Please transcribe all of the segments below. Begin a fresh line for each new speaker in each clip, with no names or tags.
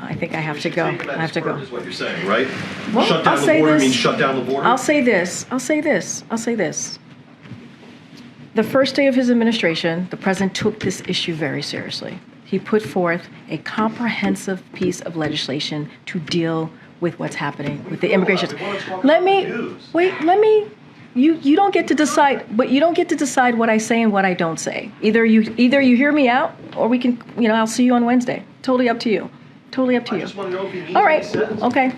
I think I have to go. I have to go.
Is what you're saying, right?
Well,
Shut down
I'll
the
say
border
this.
means shut down the border?
I'll say this. The first day of his administration, the president took this issue very seriously. He put forth a comprehensive piece of legislation to deal with what's happening with the immigration. You don't get to decide, but you don't get to decide what I say and what I don't say. Either you hear me out, or we can, I'll see you on Wednesday. Totally up to you. Totally up to you.
I just want to know if he means
All
what
right.
he says.
Okay.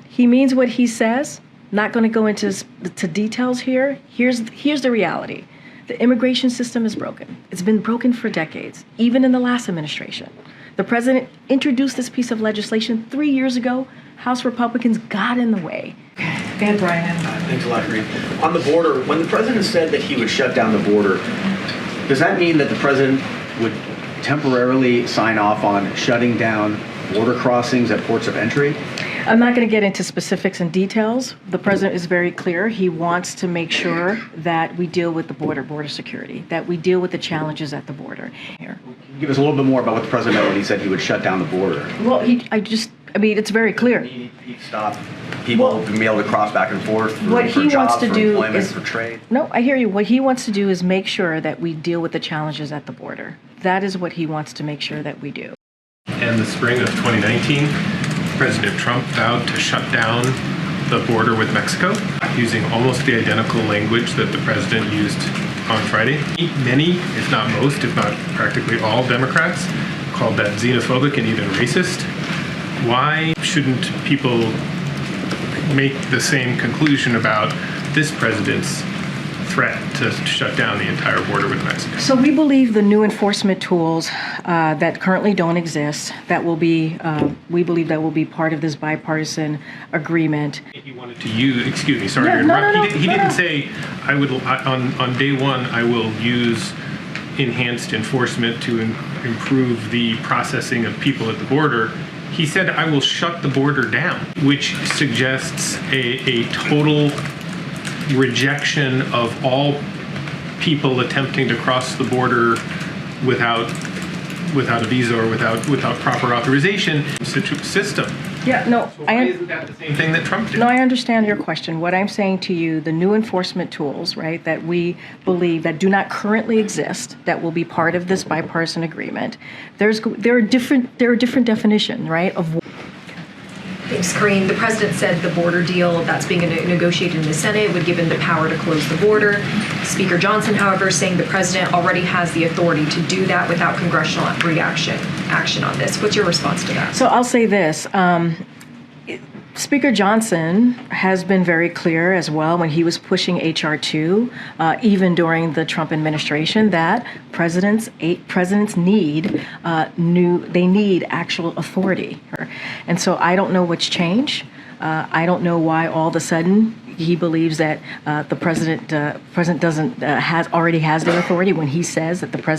He means what he says. Not going to go into details here. Here's the reality. The immigration system is broken. It's been broken for decades, even in the last administration. The president introduced this piece of legislation 3 years ago. House Republicans got in the way. Dan Bryan.
Thanks a lot, Karine. On the border, when the president said that he would shut down the border, does that mean that the president would temporarily sign off on shutting down border crossings at ports of entry?
I'm not going to get into specifics and details. The president is very clear. He wants to make sure that we deal with the border security, that we deal with the challenges at the border. Here.
Give us a little bit more about what the president meant when he said he would shut down the border.
Well, it's very clear.
He'd stop people from being able to cross back and forth for,
What he
jobs,
wants to
for
do
employment,
is
for trade.
No, I hear you. What he wants to do is make sure that we deal with the challenges at the border. That is what he wants to make sure that we do.
In the spring of 2019, President Trump vowed to shut down the border with Mexico using almost the identical language that the president used on Friday. Many, if not most, if not practically all Democrats called that xenophobic and even racist. Why shouldn't people make the same conclusion about this president's threat to shut down the entire border with Mexico?
So we believe the new enforcement tools that currently don't exist, we believe that will be part of this bipartisan agreement.
He wanted to use, excuse me, sorry to interrupt. He didn't say, on day one, I will use enhanced enforcement to improve the processing of people at the border. He said, I will shut the border down, which suggests a total rejection of all people attempting to cross the border without a visa or without proper authorization system.
Yeah, no,
So why isn't that the same thing that Trump did?
No, I understand your question. What I'm saying to you, the new enforcement tools, right, that we believe that do not currently exist, that will be part of this bipartisan agreement. There are different definitions, right, of.
Thanks, Karine. The president said the border deal that's being negotiated in the Senate would give him the power to close the border. Speaker Johnson, however, saying the president already has the authority to do that without congressional action on this. What's your response to that?
So I'll say this. Speaker Johnson has been very clear as well when he was pushing H.R. 2, even during the Trump administration, that presidents need actual authority. And so I don't know what's changed. I don't know why all of a sudden he believes that the president already has the authority when he says that the president